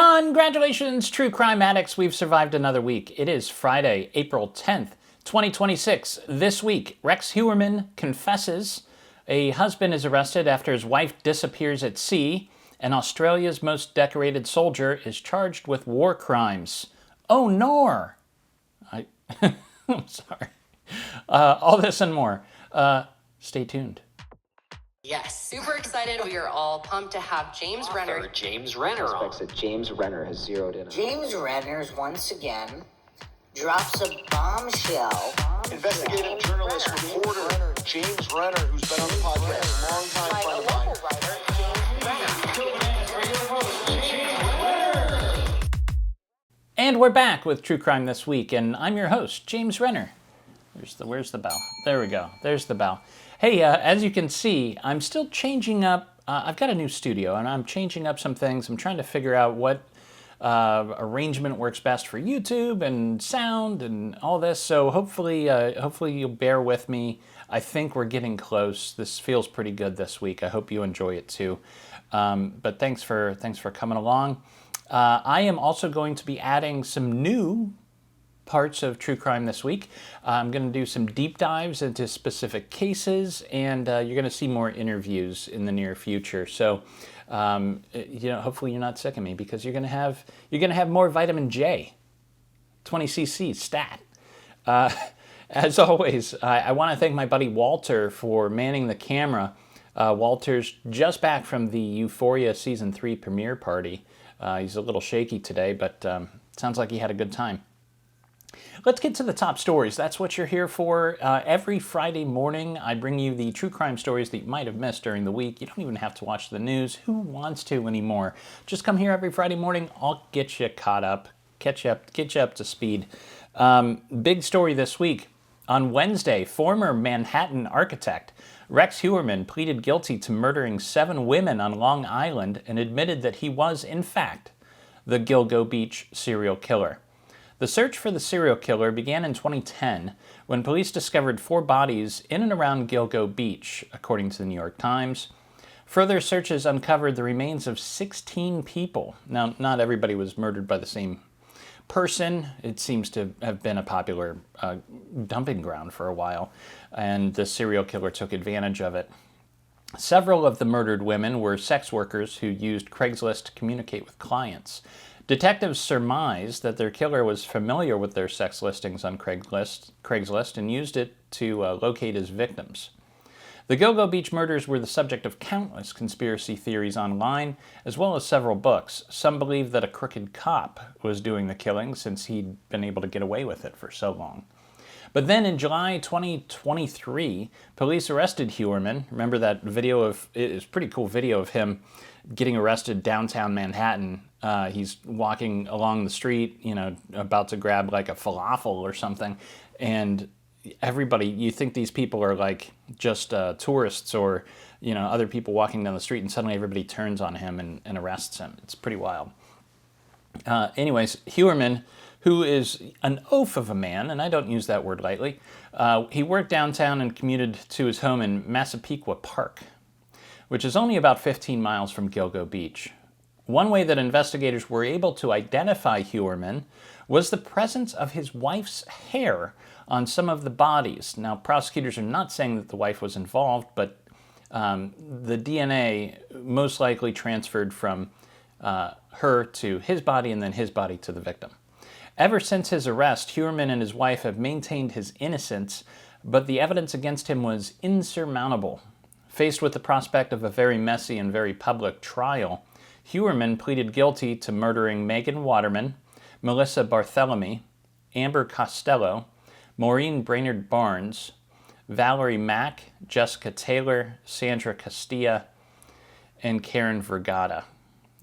Congratulations, true crime addicts. We've survived another week. It is Friday, April 10th, 2026. This week, Rex Heuermann confesses. A husband is arrested after his wife disappears at sea. And Australia's most decorated soldier is charged with war crimes. Oh, nor! I'm sorry. All this and more. Stay tuned. Yes, super excited. We are all pumped to have James Renner. James Renner on. That James Renner has zeroed in on. James Renner once again drops a bombshell. Investigative journalist, reporter James Renner, who's been on the podcast, longtime friend of mine. And we're back with True Crime This Week, and I'm your host, James Renner. Where's the bell? There we go. There's the bell. Hey, as you can see, I'm still changing up. I've got a new studio, and I'm changing up some things. I'm trying to figure out what arrangement works best for YouTube and sound and all this. So hopefully you'll bear with me. I think we're getting close. This feels pretty good this week. I hope you enjoy it too. But thanks for coming along. I am also going to be adding some new parts of True Crime This Week. I'm going to do some deep dives into specific cases, and you're going to see more interviews in the near future. So, hopefully you're not sick of me, because you're going to have more vitamin J, 20 cc stat. As always, I want to thank my buddy Walter for manning the camera. Walter's just back from the Euphoria Season 3 premiere party. He's a little shaky today, but sounds like he had a good time. Let's get to the top stories. That's what you're here for. Every Friday morning, I bring you the true crime stories that you might have missed during the week. You don't even have to watch the news. Who wants to anymore? Just come here every Friday morning. I'll get you caught up, get you up to speed. Big story this week. On Wednesday, former Manhattan architect Rex Heuermann pleaded guilty to murdering 7 women on Long Island and admitted that he was, in fact, the Gilgo Beach serial killer. The search for the serial killer began in 2010 when police discovered 4 bodies in and around Gilgo Beach, according to the New York Times. Further searches uncovered the remains of 16 people. Now, not everybody was murdered by the same person. It seems to have been a popular dumping ground for a while, and the serial killer took advantage of it. Several of the murdered women were sex workers who used Craigslist to communicate with clients. Detectives surmised that their killer was familiar with their sex listings on Craigslist and used it to locate his victims. The Gilgo Beach murders were the subject of countless conspiracy theories online, as well as several books. Some believe that a crooked cop was doing the killing, since he'd been able to get away with it for so long. But then in July 2023, police arrested Heuermann. Remember that video it was a pretty cool video of him getting arrested downtown Manhattan. He's walking along the street, about to grab like a falafel or something. And everybody, you think these people are like just tourists or, other people walking down the street, and suddenly everybody turns on him and arrests him. It's pretty wild. Anyways, Heuermann, who is an oaf of a man, and I don't use that word lightly, he worked downtown and commuted to his home in Massapequa Park, which is only about 15 miles from Gilgo Beach. One way that investigators were able to identify Heuermann was the presence of his wife's hair on some of the bodies. Now, prosecutors are not saying that the wife was involved, but the DNA most likely transferred from her to his body and then his body to the victim. Ever since his arrest, Heuermann and his wife have maintained his innocence, but the evidence against him was insurmountable. Faced with the prospect of a very messy and very public trial, Heuermann pleaded guilty to murdering Megan Waterman, Melissa Barthelemy, Amber Costello, Maureen Brainerd Barnes, Valerie Mack, Jessica Taylor, Sandra Castilla, and Karen Vergata.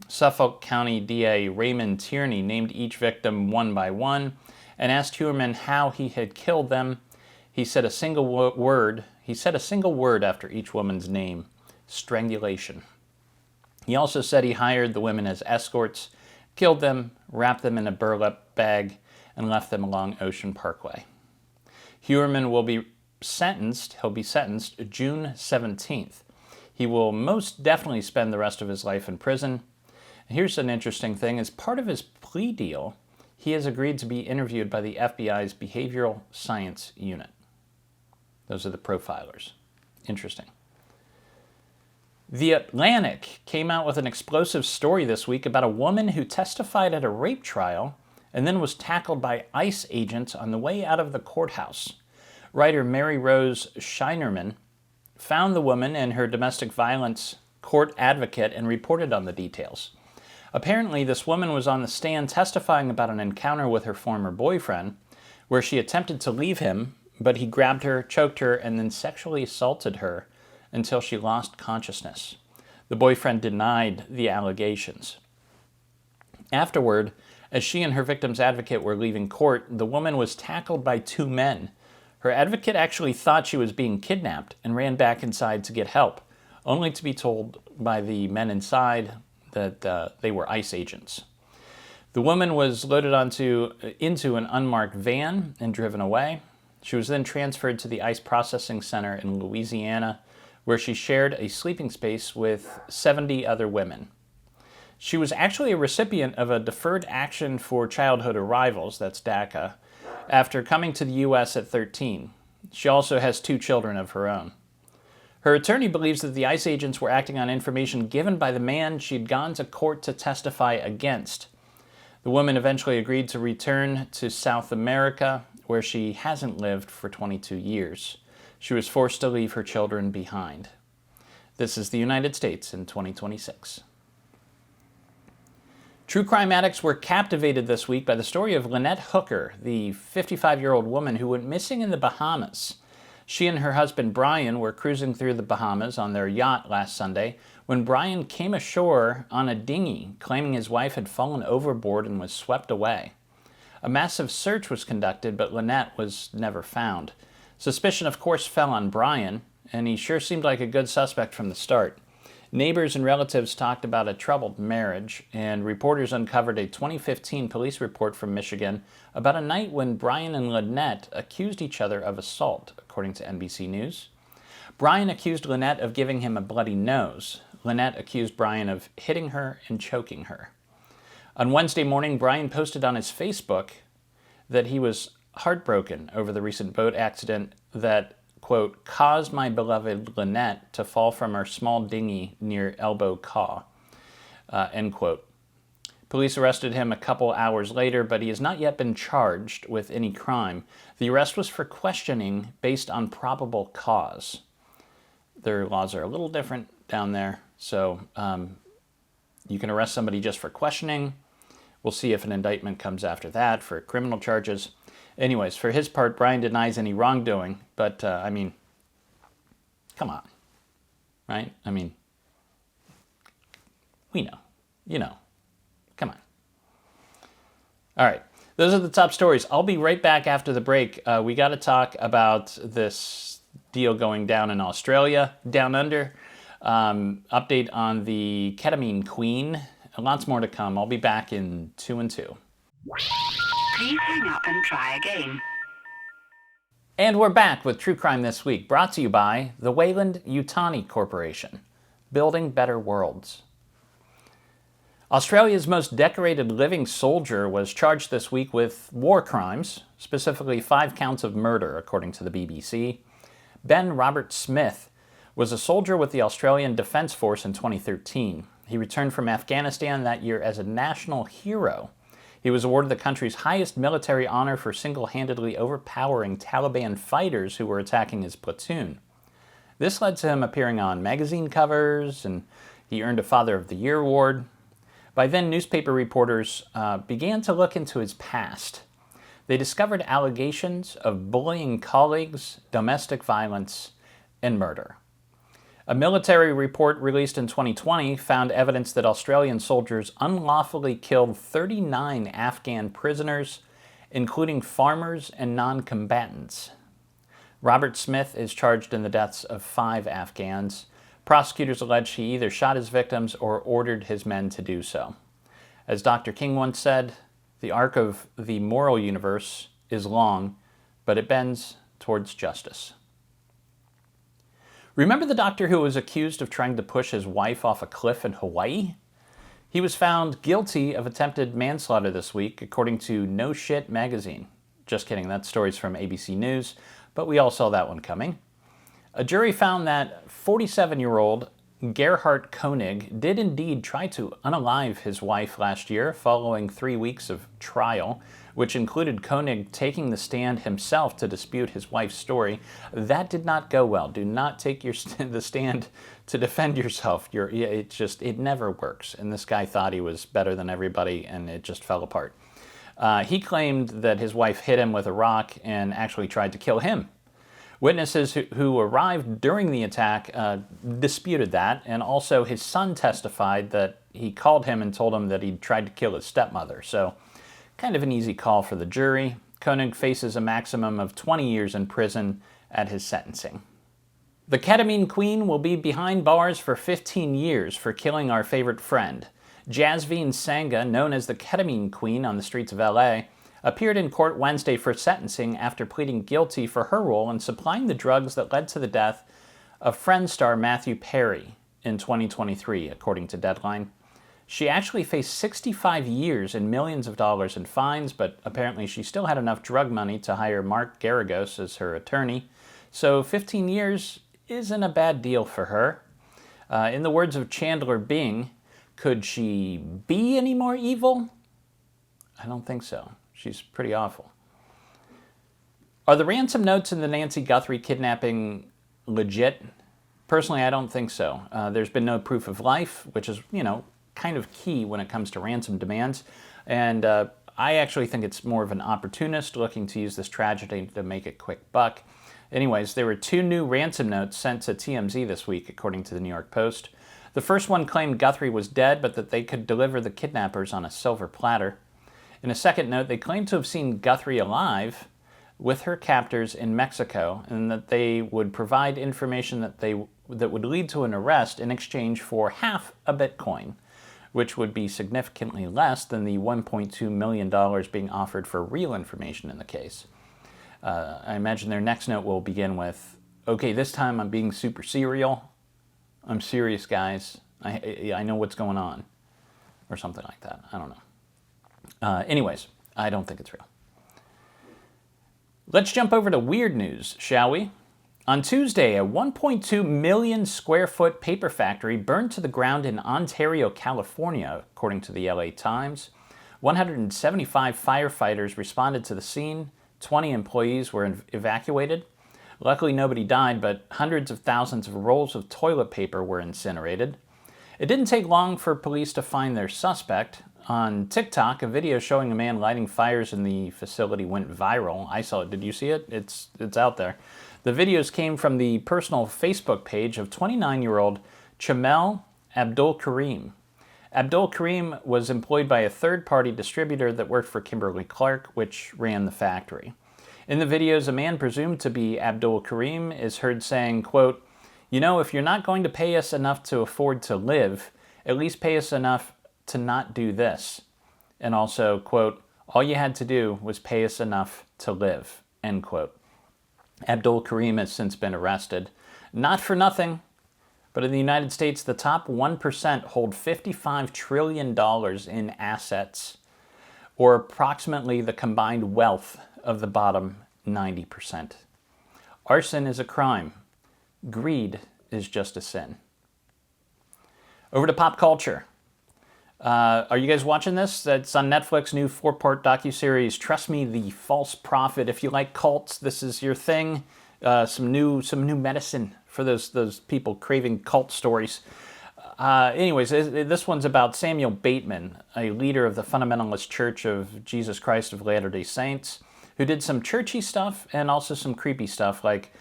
Suffolk County DA Raymond Tierney named each victim one by one and asked Heuermann how he had killed them. He said a single word after each woman's name: strangulation. He also said he hired the women as escorts, killed them, wrapped them in a burlap bag, and left them along Ocean Parkway. Heuermann will be sentenced. He'll be sentenced June 17th. He will most definitely spend the rest of his life in prison. Here's an interesting thing. As part of his plea deal, he has agreed to be interviewed by the FBI's Behavioral Science Unit. Those are the profilers. Interesting. The Atlantic came out with an explosive story this week about a woman who testified at a rape trial and then was tackled by ICE agents on the way out of the courthouse. Writer Mary Rose Heuermann found the woman and her domestic violence court advocate and reported on the details. Apparently, this woman was on the stand testifying about an encounter with her former boyfriend where she attempted to leave him, but he grabbed her, choked her, and then sexually assaulted her until she lost consciousness. The boyfriend denied the allegations. Afterward, as she and her victim's advocate were leaving court, the woman was tackled by two men. Her advocate actually thought she was being kidnapped and ran back inside to get help, only to be told by the men inside that they were ICE agents. The woman was loaded into an unmarked van and driven away. She was then transferred to the ICE processing center in Louisiana, where she shared a sleeping space with 70 other women. She was actually a recipient of a Deferred Action for Childhood Arrivals, that's DACA, after coming to the U.S. at 13. She also has 2 children of her own. Her attorney believes that the ICE agents were acting on information given by the man she'd gone to court to testify against. The woman eventually agreed to return to South America, where she hasn't lived for 22 years. She was forced to leave her children behind. This is the United States in 2026. True crime addicts were captivated this week by the story of Lynette Hooker, the 55-year-old woman who went missing in the Bahamas. She and her husband Brian were cruising through the Bahamas on their yacht last Sunday when Brian came ashore on a dinghy, claiming his wife had fallen overboard and was swept away. A massive search was conducted, but Lynette was never found. Suspicion, of course, fell on Brian, and he sure seemed like a good suspect from the start. Neighbors and relatives talked about a troubled marriage, and reporters uncovered a 2015 police report from Michigan about a night when Brian and Lynette accused each other of assault, according to NBC News. Brian accused Lynette of giving him a bloody nose. Lynette accused Brian of hitting her and choking her. On Wednesday morning, Brian posted on his Facebook that he was heartbroken over the recent boat accident that, quote, caused my beloved Lynette to fall from her small dinghy near Elbow Caw, end quote. Police arrested him a couple hours later, but he has not yet been charged with any crime. The arrest was for questioning based on probable cause. Their laws are a little different down there, so you can arrest somebody just for questioning. We'll see if an indictment comes after that for criminal charges. Anyways, for his part, Brian denies any wrongdoing, but, I mean, come on, right? I mean, we know, you know, come on. All right, those are the top stories. I'll be right back after the break. We got to talk about this deal going down in Australia, down under, update on the Ketamine Queen, and lots more to come. I'll be back in 2 and 2. Please hang up and try again. And we're back with True Crime This Week, brought to you by the Wayland-Yutani Corporation, building better worlds. Australia's most decorated living soldier was charged this week with war crimes, specifically 5 counts of murder, according to the BBC. Ben Robert Smith was a soldier with the Australian Defence Force in 2013. He returned from Afghanistan that year as a national hero. He was awarded the country's highest military honor for single-handedly overpowering Taliban fighters who were attacking his platoon. This led to him appearing on magazine covers, and he earned a Father of the Year award. By then, newspaper reporters began to look into his past. They discovered allegations of bullying colleagues, domestic violence, and murder. A military report released in 2020 found evidence that Australian soldiers unlawfully killed 39 Afghan prisoners, including farmers and non-combatants. Robert Smith is charged in the deaths of 5 Afghans. Prosecutors allege he either shot his victims or ordered his men to do so. As Dr. King once said, the arc of the moral universe is long, but it bends towards justice. Remember the doctor who was accused of trying to push his wife off a cliff in Hawaii? He was found guilty of attempted manslaughter this week, according to No Shit magazine. Just kidding, that story's from ABC News, but we all saw that one coming. A jury found that 47-year-old Gerhard Koenig did indeed try to unalive his wife last year following 3 weeks of trial, which included Koenig taking the stand himself to dispute his wife's story. That did not go well. Do not take the stand to defend yourself. It never works. And this guy thought he was better than everybody, and it just fell apart. He claimed that his wife hit him with a rock and actually tried to kill him. Witnesses who arrived during the attack disputed that, and also his son testified that he called him and told him that he'd tried to kill his stepmother. So, kind of an easy call for the jury. Koenig faces a maximum of 20 years in prison at his sentencing. The Ketamine Queen will be behind bars for 15 years for killing our favorite friend. Jasveen Sangha, known as the Ketamine Queen on the streets of LA, appeared in court Wednesday for sentencing after pleading guilty for her role in supplying the drugs that led to the death of Friends star Matthew Perry in 2023, according to Deadline. She actually faced 65 years and millions of dollars in fines, but apparently she still had enough drug money to hire Mark Garagos as her attorney. So 15 years isn't a bad deal for her. In the words of Chandler Bing, could she be any more evil? I don't think so. She's pretty awful. Are the ransom notes in the Nancy Guthrie kidnapping legit? Personally, I don't think so. There's been no proof of life, which is, kind of key when it comes to ransom demands. And I actually think it's more of an opportunist looking to use this tragedy to make a quick buck. Anyways, there were 2 new ransom notes sent to TMZ this week, according to the New York Post. The first one claimed Guthrie was dead, but that they could deliver the kidnappers on a silver platter. In a second note, they claimed to have seen Guthrie alive with her captors in Mexico, and that they would provide information that would lead to an arrest in exchange for half a Bitcoin, which would be significantly less than the $1.2 million being offered for real information in the case. I imagine their next note will begin with, okay, this time I'm being super serial. I'm serious, guys. I know what's going on. Or something like that. I don't know. Anyways, I don't think it's real. Let's jump over to weird news, shall we? On Tuesday, a 1.2 million square foot paper factory burned to the ground in Ontario, California, according to the LA Times. 175 firefighters responded to the scene. 20 employees were evacuated. Luckily, nobody died, but hundreds of thousands of rolls of toilet paper were incinerated. It didn't take long for police to find their suspect. On TikTok, a video showing a man lighting fires in the facility went viral. I saw it. Did you see it? It's out there. The videos came from the personal Facebook page of 29-year-old Chamel Abdul Karim. Abdul Karim was employed by a third-party distributor that worked for Kimberly-Clark, which ran the factory. In the videos, a man presumed to be Abdul Karim is heard saying, quote, if you're not going to pay us enough to afford to live, at least pay us enough to not do this. And also, quote, all you had to do was pay us enough to live, end quote. Abdul Karim has since been arrested. Not for nothing, but in the United States, the top 1% hold $55 trillion in assets, or approximately the combined wealth of the bottom 90%. Arson is a crime. Greed is just a sin. Over to pop culture. Are you guys watching this? It's on Netflix, new 4-part docuseries, Trust Me, the False Prophet. If you like cults, this is your thing. Some new medicine for those people craving cult stories. Anyways, this one's about Samuel Bateman, a leader of the Fundamentalist Church of Jesus Christ of Latter-day Saints, who did some churchy stuff and also some creepy stuff like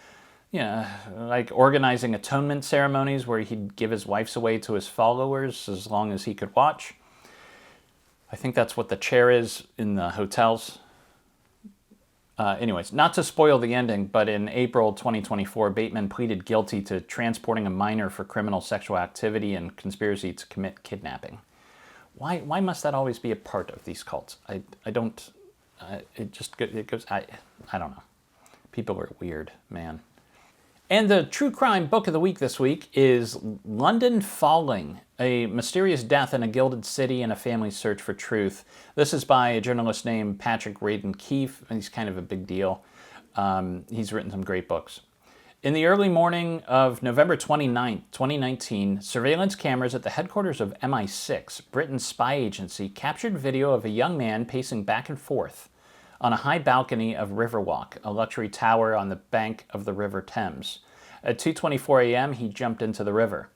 organizing atonement ceremonies where he'd give his wives away to his followers as long as he could watch. I think that's what the chair is in the hotels. Anyways, not to spoil the ending, but in April 2024, Bateman pleaded guilty to transporting a minor for criminal sexual activity and conspiracy to commit kidnapping. Why must that always be a part of these cults? I don't know. People are weird, man. And the true crime book of the week this week is London Falling, a mysterious death in a gilded city and a family's search for truth. This is by a journalist named Patrick Radden Keefe. He's kind of a big deal. He's written some great books. In the early morning of November 29, 2019, surveillance cameras at the headquarters of MI6, Britain's spy agency, captured video of a young man pacing back and forth on a high balcony of Riverwalk, a luxury tower on the bank of the River Thames. At 2:24 a.m., he jumped into the river.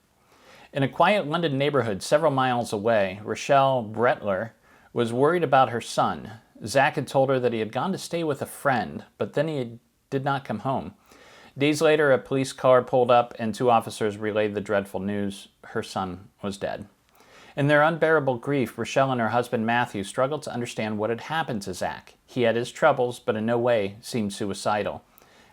In a quiet London neighborhood several miles away, Rochelle Bretler was worried about her son. Zach had told her that he had gone to stay with a friend, but then he did not come home. Days later, a police car pulled up and 2 officers relayed the dreadful news. Her son was dead. In their unbearable grief, Rochelle and her husband Matthew struggled to understand what had happened to Zach. He had his troubles, but in no way seemed suicidal.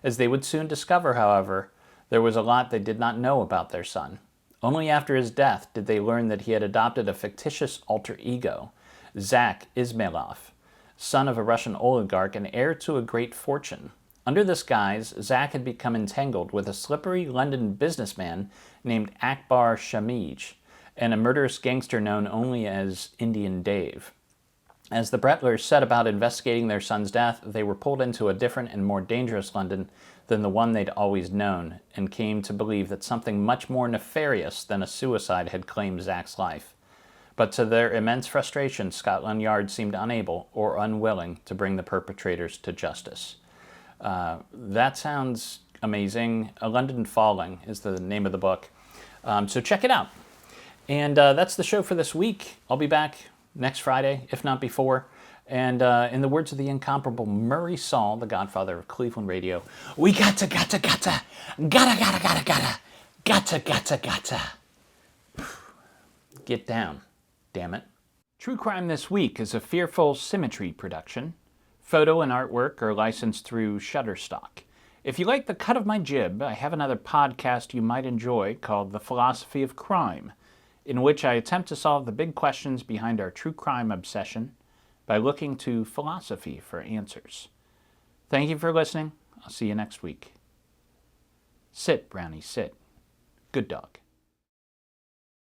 As they would soon discover, however, there was a lot they did not know about their son. Only after his death did they learn that he had adopted a fictitious alter ego, Zach Ismailov, son of a Russian oligarch and heir to a great fortune. Under this guise, Zach had become entangled with a slippery London businessman named Akbar Shamij, and a murderous gangster known only as Indian Dave. As the Bretlers set about investigating their son's death, they were pulled into a different and more dangerous London than the one they'd always known, and came to believe that something much more nefarious than a suicide had claimed Zach's life. But to their immense frustration, Scotland Yard seemed unable or unwilling to bring the perpetrators to justice. That sounds amazing. London Falling is the name of the book. So check it out. And that's the show for this week. I'll be back next Friday, if not before. And in the words of the incomparable Murray Saul, the godfather of Cleveland radio, we gotta. Get down, damn it. True Crime This Week is a Fearful Symmetry production. Photo and artwork are licensed through Shutterstock. If you like the cut of my jib, I have another podcast you might enjoy called The Philosophy of Crime, in which I attempt to solve the big questions behind our true crime obsession by looking to philosophy for answers. Thank you for listening. I'll see you next week. Sit, Brownie, sit. Good dog.